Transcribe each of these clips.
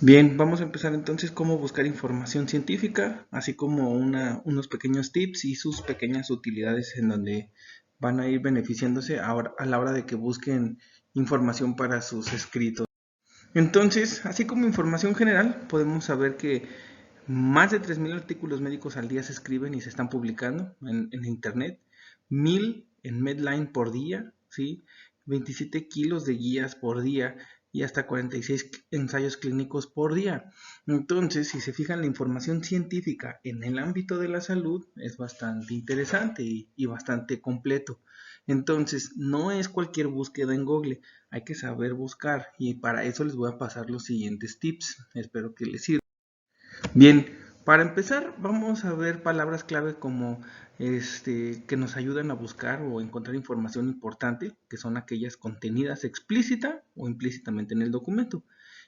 Bien, vamos a empezar entonces cómo buscar información científica, así como unos pequeños tips y sus pequeñas utilidades en donde van a ir beneficiándose ahora a la hora de que busquen información para sus escritos. Entonces, así como información general, podemos saber que más de 3.000 artículos médicos al día se escriben y se están publicando en Internet, 1.000 en Medline por día, ¿sí? 27 kilos de guías por día y hasta 46 ensayos clínicos por día. Entonces, si se fijan, la información científica en el ámbito de la salud es bastante interesante y bastante completo. Entonces, no es cualquier búsqueda en Google, hay que saber buscar y para eso les voy a pasar los siguientes tips. Espero que les sirva. Bien, para empezar vamos a ver palabras clave como que nos ayudan a buscar o encontrar información importante, que son aquellas contenidas explícita o implícitamente en el documento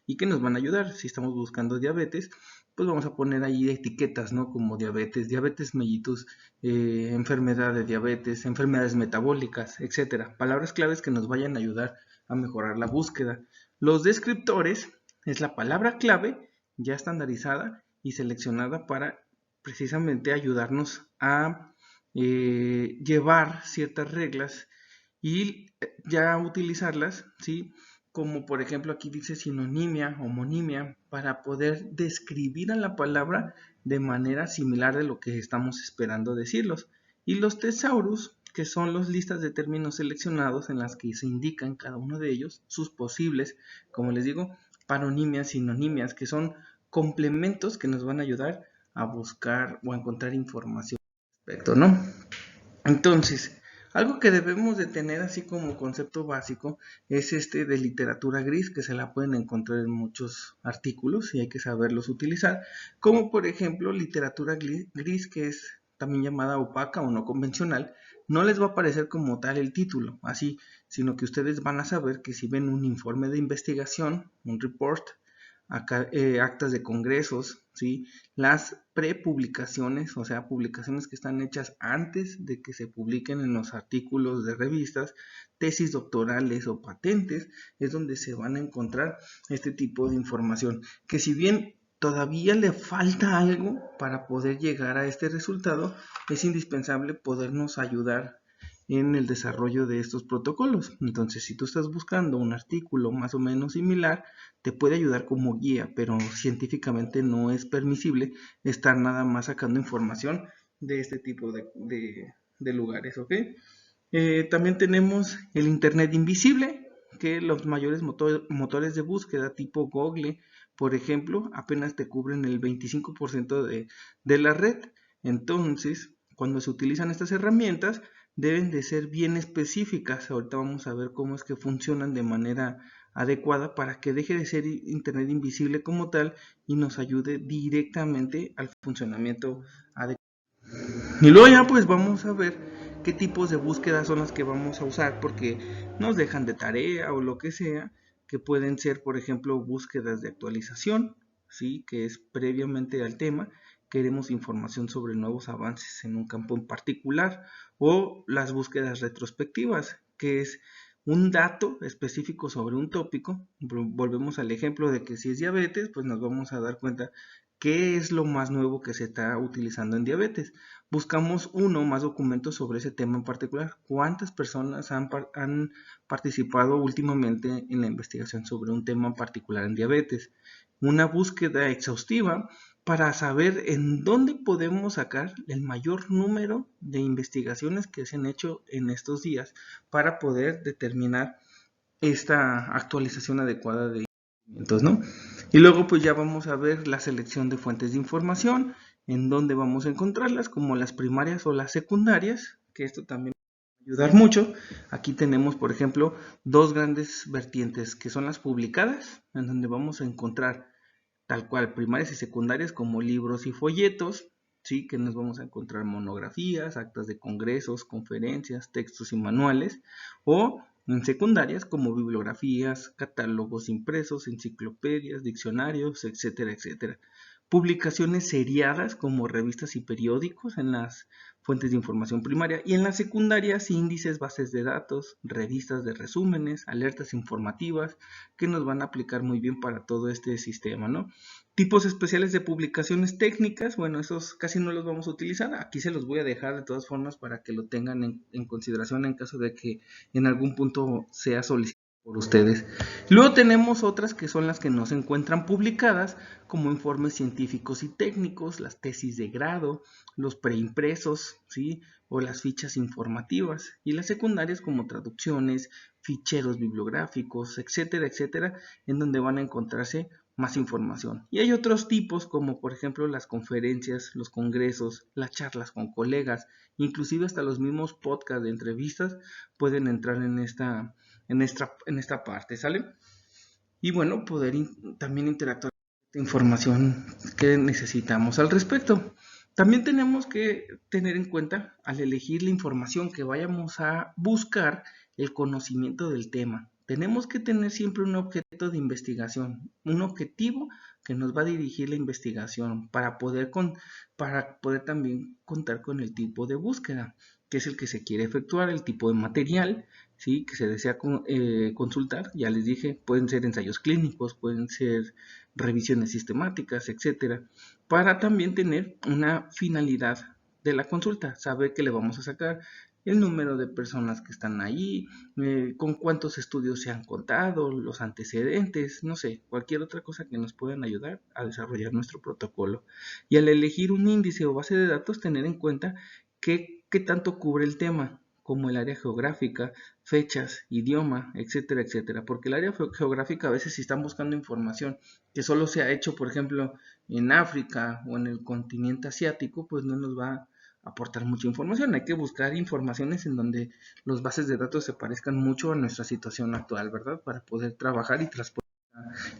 y que nos van a ayudar. Si estamos buscando diabetes, pues vamos a poner ahí etiquetas, ¿no? Como diabetes mellitus, enfermedad de diabetes, enfermedades metabólicas, etcétera. Palabras claves que nos vayan a ayudar a mejorar la búsqueda. Los descriptores es la palabra clave ya estandarizada y seleccionada para precisamente ayudarnos a llevar ciertas reglas y ya utilizarlas, ¿sí? Como por ejemplo aquí dice sinonimia, homonimia, para poder describir a la palabra de manera similar de lo que estamos esperando decirlos. Y los thesaurus, que son las listas de términos seleccionados en las que se indican cada uno de ellos, sus posibles, como les digo, paronimias, sinonimias, que son complementos que nos van a ayudar a buscar o a encontrar información al respecto, ¿no? Entonces, algo que debemos de tener así como concepto básico es este de literatura gris, que se la pueden encontrar en muchos artículos y hay que saberlos utilizar, como por ejemplo literatura gris, que es también llamada opaca o no convencional. No les va a aparecer como tal el título, así, sino que ustedes van a saber que si ven un informe de investigación, un report, actas de congresos, ¿sí? Las prepublicaciones, o sea, publicaciones que están hechas antes de que se publiquen en los artículos de revistas, tesis doctorales o patentes, es donde se van a encontrar este tipo de información, que si bien todavía le falta algo para poder llegar a este resultado, es indispensable podernos ayudar en el desarrollo de estos protocolos. Entonces, si tú estás buscando un artículo más o menos similar, te puede ayudar como guía, pero científicamente no es permisible estar nada más sacando información de este tipo de lugares, ¿ok? También tenemos el Internet invisible, que los mayores motores de búsqueda tipo Google, por ejemplo, apenas te cubren el 25% de la red. Entonces, cuando se utilizan estas herramientas, deben de ser bien específicas. Ahorita vamos a ver cómo es que funcionan de manera adecuada para que deje de ser Internet invisible como tal y nos ayude directamente al funcionamiento adecuado. Y luego ya pues vamos a ver qué tipos de búsquedas son las que vamos a usar porque nos dejan de tarea o lo que sea, que pueden ser por ejemplo búsquedas de actualización, ¿sí? Que es previamente al tema, queremos información sobre nuevos avances en un campo en particular, o las búsquedas retrospectivas, que es un dato específico sobre un tópico. Volvemos al ejemplo de que si es diabetes, pues nos vamos a dar cuenta qué es lo más nuevo que se está utilizando en diabetes. Buscamos uno o más documentos sobre ese tema en particular. ¿Cuántas personas han participado últimamente en la investigación sobre un tema en particular en diabetes? Una búsqueda exhaustiva para saber en dónde podemos sacar el mayor número de investigaciones que se han hecho en estos días para poder determinar esta actualización adecuada de documentos, ¿no? Y luego pues ya vamos a ver la selección de fuentes de información, en dónde vamos a encontrarlas, como las primarias o las secundarias, que esto también va a ayudar mucho. Aquí tenemos, por ejemplo, dos grandes vertientes, que son las publicadas, en donde vamos a encontrar tal cual primarias y secundarias como libros y folletos, ¿sí? Que nos vamos a encontrar monografías, actas de congresos, conferencias, textos y manuales, o en secundarias como bibliografías, catálogos impresos, enciclopedias, diccionarios, etcétera, etcétera. publicaciones seriadas como revistas y periódicos en las fuentes de información primaria, y en las secundarias índices, bases de datos, revistas de resúmenes, alertas informativas que nos van a aplicar muy bien para todo este sistema, ¿no? Tipos especiales de publicaciones técnicas, bueno, esos casi no los vamos a utilizar, aquí se los voy a dejar de todas formas para que lo tengan en consideración en caso de que en algún punto sea solicitado por ustedes. Luego tenemos otras que son las que no se encuentran publicadas, como informes científicos y técnicos, las tesis de grado, los preimpresos, ¿sí? O las fichas informativas, y las secundarias como traducciones, ficheros bibliográficos, etcétera, etcétera, en donde van a encontrarse más información. Y hay otros tipos como por ejemplo las conferencias, los congresos, las charlas con colegas, inclusive hasta los mismos podcasts de entrevistas pueden entrar en esta parte, ¿sale? Y bueno, poder también interactuar con la información que necesitamos al respecto. También tenemos que tener en cuenta al elegir la información que vayamos a buscar el conocimiento del tema. Tenemos que tener siempre un objeto de investigación, un objetivo que nos va a dirigir la investigación para poder también contar con el tipo de búsqueda, que es el que se quiere efectuar, el tipo de material, ¿sí? Que se desea consultar. Ya les dije, pueden ser ensayos clínicos, pueden ser revisiones sistemáticas, etcétera, para también tener una finalidad de la consulta, saber que le vamos a sacar el número de personas que están ahí, con cuántos estudios se han contado, los antecedentes, no sé, cualquier otra cosa que nos puedan ayudar a desarrollar nuestro protocolo. Y al elegir un índice o base de datos, tener en cuenta qué tanto cubre el tema, como el área geográfica, fechas, idioma, etcétera, etcétera. Porque el área geográfica a veces si están buscando información que solo se ha hecho, por ejemplo, en África o en el continente asiático, pues no nos va a aportar mucha información. Hay que buscar informaciones en donde los bases de datos se parezcan mucho a nuestra situación actual, ¿verdad? Para poder trabajar y transportar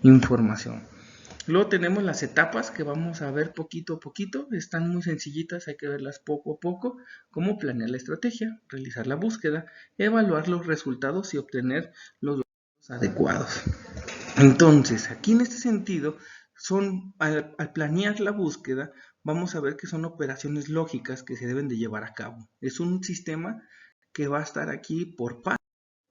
información. Luego tenemos las etapas que vamos a ver poquito a poquito, están muy sencillitas, hay que verlas poco a poco, como planear la estrategia, realizar la búsqueda, evaluar los resultados y obtener los adecuados. Entonces, aquí en este sentido, al planear la búsqueda, vamos a ver que son operaciones lógicas que se deben de llevar a cabo. Es un sistema que va a estar aquí por pasos.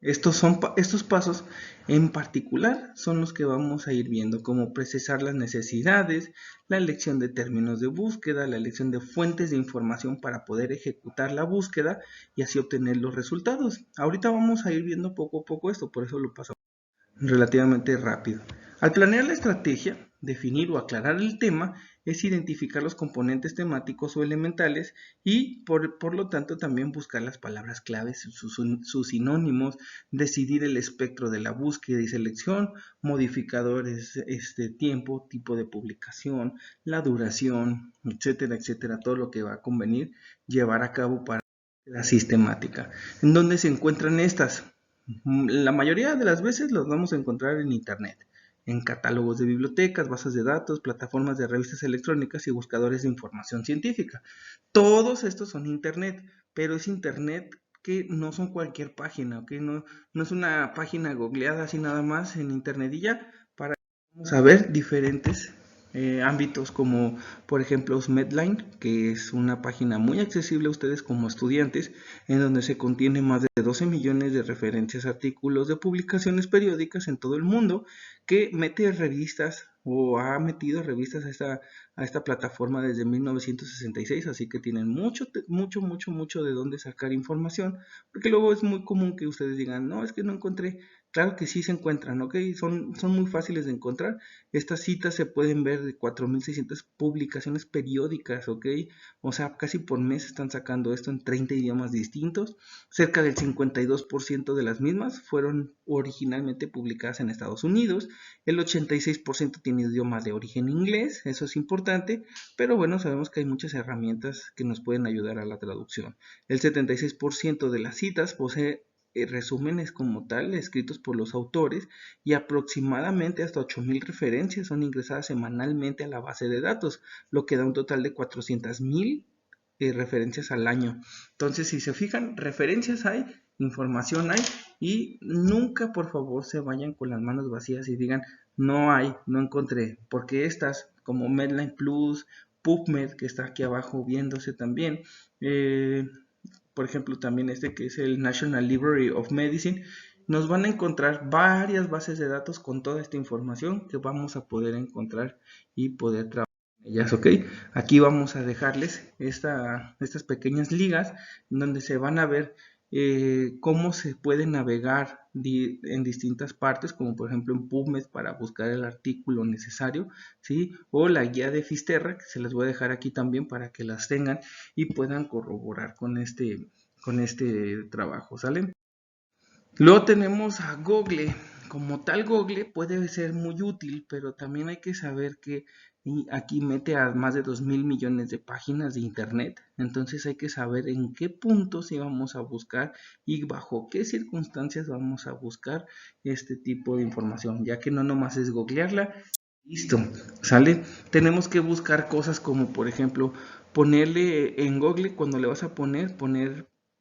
Estos pasos en particular son los que vamos a ir viendo, como precisar las necesidades, la elección de términos de búsqueda, la elección de fuentes de información para poder ejecutar la búsqueda y así obtener los resultados. Ahorita vamos a ir viendo poco a poco esto, por eso lo pasamos relativamente rápido. Al planear la estrategia, definir o aclarar el tema es identificar los componentes temáticos o elementales y por lo tanto también buscar las palabras claves, sus sinónimos, decidir el espectro de la búsqueda y selección, modificadores, tiempo, tipo de publicación, la duración, etcétera, etcétera, todo lo que va a convenir llevar a cabo para la sistemática. ¿En dónde se encuentran estas? La mayoría de las veces los vamos a encontrar en internet, en catálogos de bibliotecas, bases de datos, plataformas de revistas electrónicas y buscadores de información científica. Todos estos son internet, pero es internet que no son cualquier página, ¿ok? No es una página googleada así nada más en internet y ya, para saber diferentes ámbitos como por ejemplo Medline, que es una página muy accesible a ustedes como estudiantes, en donde se contiene más de 12 millones de referencias, artículos de publicaciones periódicas en todo el mundo, que mete revistas o ha metido revistas a esta plataforma desde 1966, así que tienen mucho de dónde sacar información, porque luego es muy común que ustedes digan, no, es que no encontré. Claro que sí se encuentran, ¿ok? Son muy fáciles de encontrar. Estas citas se pueden ver de 4.600 publicaciones periódicas, ¿ok? O sea, casi por mes están sacando esto en 30 idiomas distintos. Cerca del 52% de las mismas fueron originalmente publicadas en Estados Unidos. El 86% tiene idioma de origen inglés, eso es importante, pero bueno, sabemos que hay muchas herramientas que nos pueden ayudar a la traducción. El 76% de las citas posee resúmenes como tal escritos por los autores y aproximadamente hasta 8.000 referencias son ingresadas semanalmente a la base de datos, lo que da un total de 400.000 referencias al año. Entonces, si se fijan, referencias hay, información hay, y nunca por favor se vayan con las manos vacías y digan no hay, no encontré, porque estas como Medline Plus, PubMed, que está aquí abajo viéndose también. Por ejemplo, también este que es el National Library of Medicine. Nos van a encontrar varias bases de datos con toda esta información que vamos a poder encontrar y poder trabajar en ellas, ¿ok? Aquí vamos a dejarles estas pequeñas ligas donde se van a ver cómo se puede navegar en distintas partes, como por ejemplo en PubMed para buscar el artículo necesario, ¿sí? O la guía de Fisterra, que se las voy a dejar aquí también para que las tengan y puedan corroborar con este trabajo, ¿sale? Luego tenemos a Google. Como tal, Google puede ser muy útil, pero también hay que saber que aquí mete a más de 2.000 millones de páginas de internet. Entonces hay que saber en qué puntos íbamos a buscar y bajo qué circunstancias vamos a buscar este tipo de información, ya que no nomás es googlearla. Listo, ¿sale? Tenemos que buscar cosas como, por ejemplo, ponerle en Google, cuando le vas a poner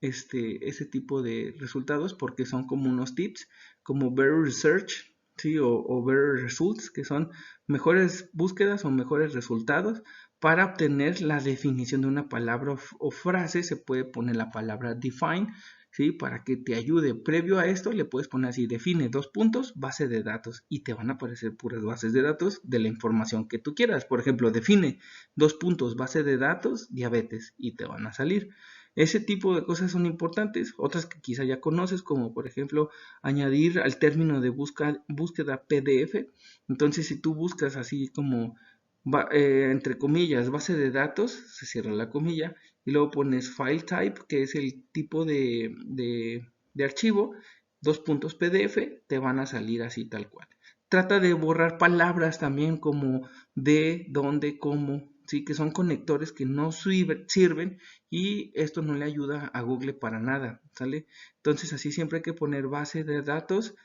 ese tipo de resultados, porque son como unos tips, como Better Research, ¿sí? O Better Results, que son mejores búsquedas o mejores resultados. Para obtener la definición de una palabra o frase, se puede poner la palabra define, ¿sí? Para que te ayude. Previo a esto le puedes poner así, define 2 puntos, base de datos, y te van a aparecer puras bases de datos de la información que tú quieras. Por ejemplo, define 2 puntos, base de datos, diabetes, y te van a salir. Ese tipo de cosas son importantes. Otras que quizá ya conoces, como por ejemplo añadir al término de búsqueda PDF. Entonces, si tú buscas así como entre comillas base de datos, se cierra la comilla, y luego pones file type, que es el tipo de archivo, 2 puntos PDF, te van a salir así tal cual. Trata de borrar palabras también como de, dónde, cómo, ¿sí? Que son conectores que no sirven, y esto no le ayuda a Google para nada, ¿sale? Entonces así siempre hay que poner base de datos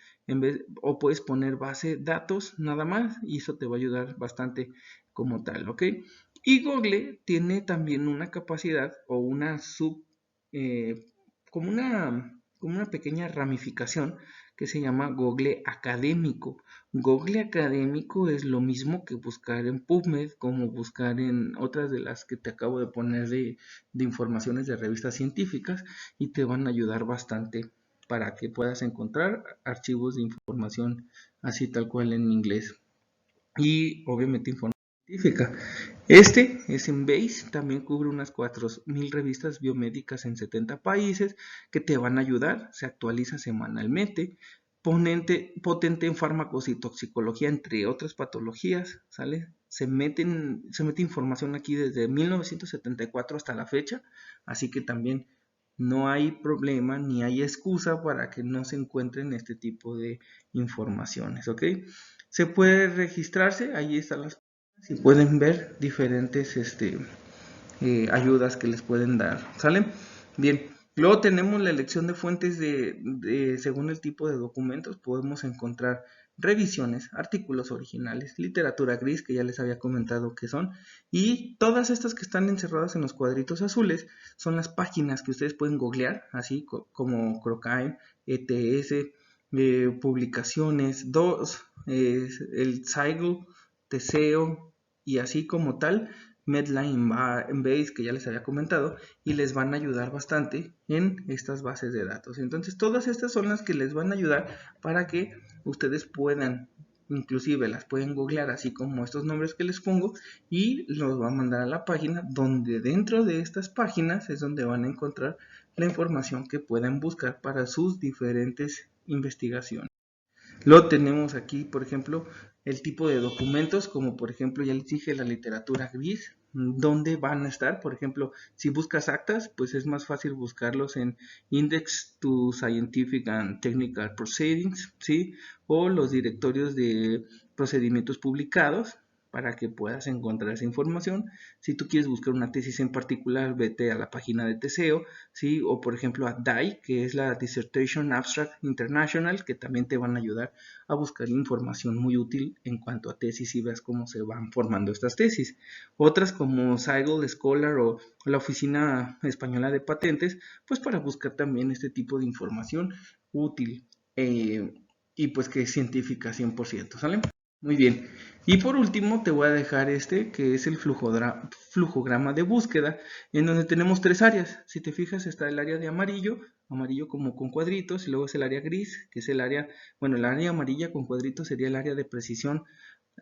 o puedes poner base datos nada más, y eso te va a ayudar bastante como tal, ¿ok? Y Google tiene también una capacidad o una eh, como una pequeña ramificación que se llama Google Académico. Google Académico es lo mismo que buscar en PubMed, como buscar en otras de las que te acabo de poner de informaciones de revistas científicas, y te van a ayudar bastante para que puedas encontrar archivos de información así tal cual en inglés. Y obviamente información científica. Este es en Base, también cubre unas 4.000 revistas biomédicas en 70 países que te van a ayudar, se actualiza semanalmente, potente en fármacos y toxicología, entre otras patologías, ¿sale? Se mete información aquí desde 1974 hasta la fecha, así que también no hay problema ni hay excusa para que no se encuentren este tipo de informaciones, ¿ok? Se puede registrarse, ahí están las, si pueden ver diferentes ayudas que les pueden dar, ¿sale? Bien, luego tenemos la elección de fuentes según el tipo de documentos. Podemos encontrar revisiones, artículos originales, literatura gris, que ya les había comentado que son, y todas estas que están encerradas en los cuadritos azules son las páginas que ustedes pueden googlear, así como Crocime, ETS, publicaciones, el Seigel, Teseo, y así como tal, Medline en Base, que ya les había comentado, y les van a ayudar bastante en estas bases de datos. Entonces, todas estas son las que les van a ayudar para que ustedes puedan, inclusive las pueden googlear, así como estos nombres que les pongo, y los va a mandar a la página, donde dentro de estas páginas es donde van a encontrar la información que puedan buscar para sus diferentes investigaciones. Luego tenemos aquí, por ejemplo, el tipo de documentos, como por ejemplo, ya les dije, la literatura gris, donde van a estar. Por ejemplo, si buscas actas, pues es más fácil buscarlos en Index to Scientific and Technical Proceedings, ¿sí? O los directorios de procedimientos publicados, para que puedas encontrar esa información. Si tú quieres buscar una tesis en particular, vete a la página de Teseo, ¿sí? O por ejemplo a DAI, que es la Dissertation Abstract International, que también te van a ayudar a buscar información muy útil en cuanto a tesis, y veas cómo se van formando estas tesis. Otras como Seigel Scholar o la Oficina Española de Patentes, pues para buscar también este tipo de información útil y pues que es científica 100%, ¿sale? Muy bien. Y por último te voy a dejar este que es el flujograma de búsqueda, en donde tenemos tres áreas. Si te fijas está el área de amarillo, amarillo como con cuadritos, y luego es el área gris, que es el área, bueno, el área amarilla con cuadritos sería el área de precisión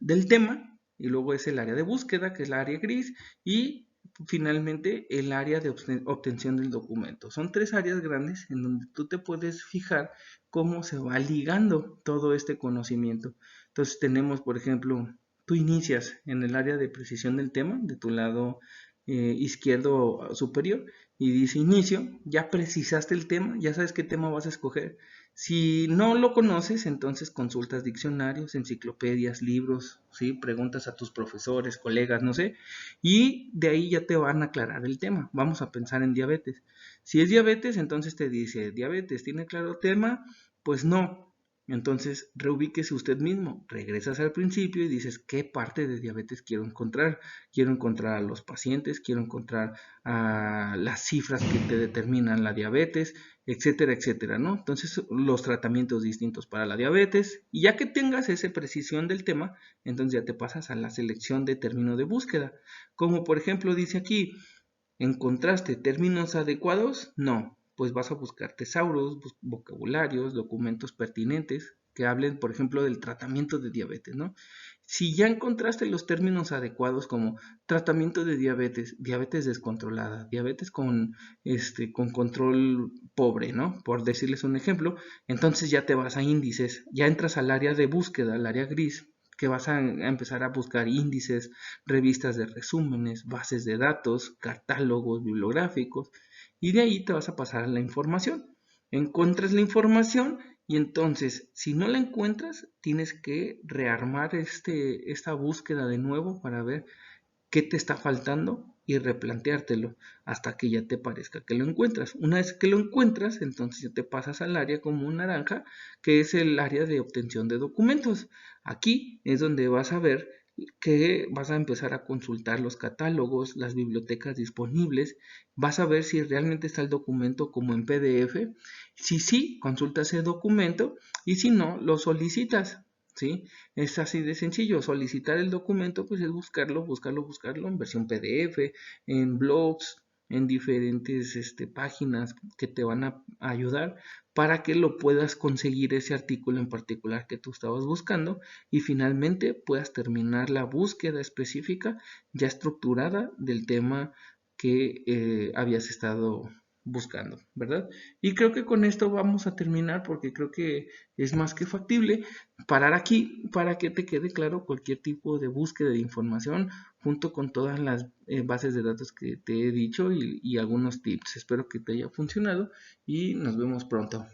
del tema, y luego es el área de búsqueda, que es la área gris, y finalmente el área de obtención del documento. Son tres áreas grandes en donde tú te puedes fijar cómo se va ligando todo este conocimiento. Entonces tenemos, por ejemplo, tú inicias en el área de precisión del tema, de tu lado izquierdo superior, y dice inicio, ya precisaste el tema, ya sabes qué tema vas a escoger. Si no lo conoces, entonces consultas diccionarios, enciclopedias, libros, ¿sí? Preguntas a tus profesores, colegas, no sé, y de ahí ya te van a aclarar el tema. Vamos a pensar en diabetes. Si es diabetes, entonces te dice, diabetes, ¿tiene claro el tema? Pues no. Entonces, reubíquese usted mismo, regresas al principio y dices, ¿qué parte de diabetes quiero encontrar? Quiero encontrar a los pacientes, quiero encontrar a las cifras que te determinan la diabetes, etcétera, etcétera, ¿no? Entonces, los tratamientos distintos para la diabetes, y ya que tengas esa precisión del tema, entonces ya te pasas a la selección de término de búsqueda. Como por ejemplo dice aquí, ¿encontraste términos adecuados? No, pues vas a buscar tesauros, vocabularios, documentos pertinentes que hablen, por ejemplo, del tratamiento de diabetes, ¿no? Si ya encontraste los términos adecuados como tratamiento de diabetes, diabetes descontrolada, diabetes con control pobre, ¿no? Por decirles un ejemplo, entonces ya te vas a índices, ya entras al área de búsqueda, al área gris, que vas a empezar a buscar índices, revistas de resúmenes, bases de datos, catálogos bibliográficos, y de ahí te vas a pasar a la información. Encuentras la información y entonces, si no la encuentras, tienes que rearmar esta búsqueda de nuevo para ver qué te está faltando y replanteártelo hasta que ya te parezca que lo encuentras. Una vez que lo encuentras, entonces ya te pasas al área como un naranja, que es el área de obtención de documentos. Aquí es donde vas a ver que vas a empezar a consultar los catálogos, las bibliotecas disponibles, vas a ver si realmente está el documento como en PDF. Si sí, consulta ese documento y si no, lo solicitas. ¿Sí? Es así de sencillo. Solicitar el documento, pues es buscarlo en versión PDF, en blogs, en diferentes páginas que te van a ayudar para que lo puedas conseguir ese artículo en particular que tú estabas buscando y finalmente puedas terminar la búsqueda específica ya estructurada del tema que habías estado buscando, ¿verdad? Y creo que con esto vamos a terminar porque creo que es más que factible parar aquí para que te quede claro cualquier tipo de búsqueda de información junto con todas las bases de datos que te he dicho y algunos tips. Espero que te haya funcionado y nos vemos pronto.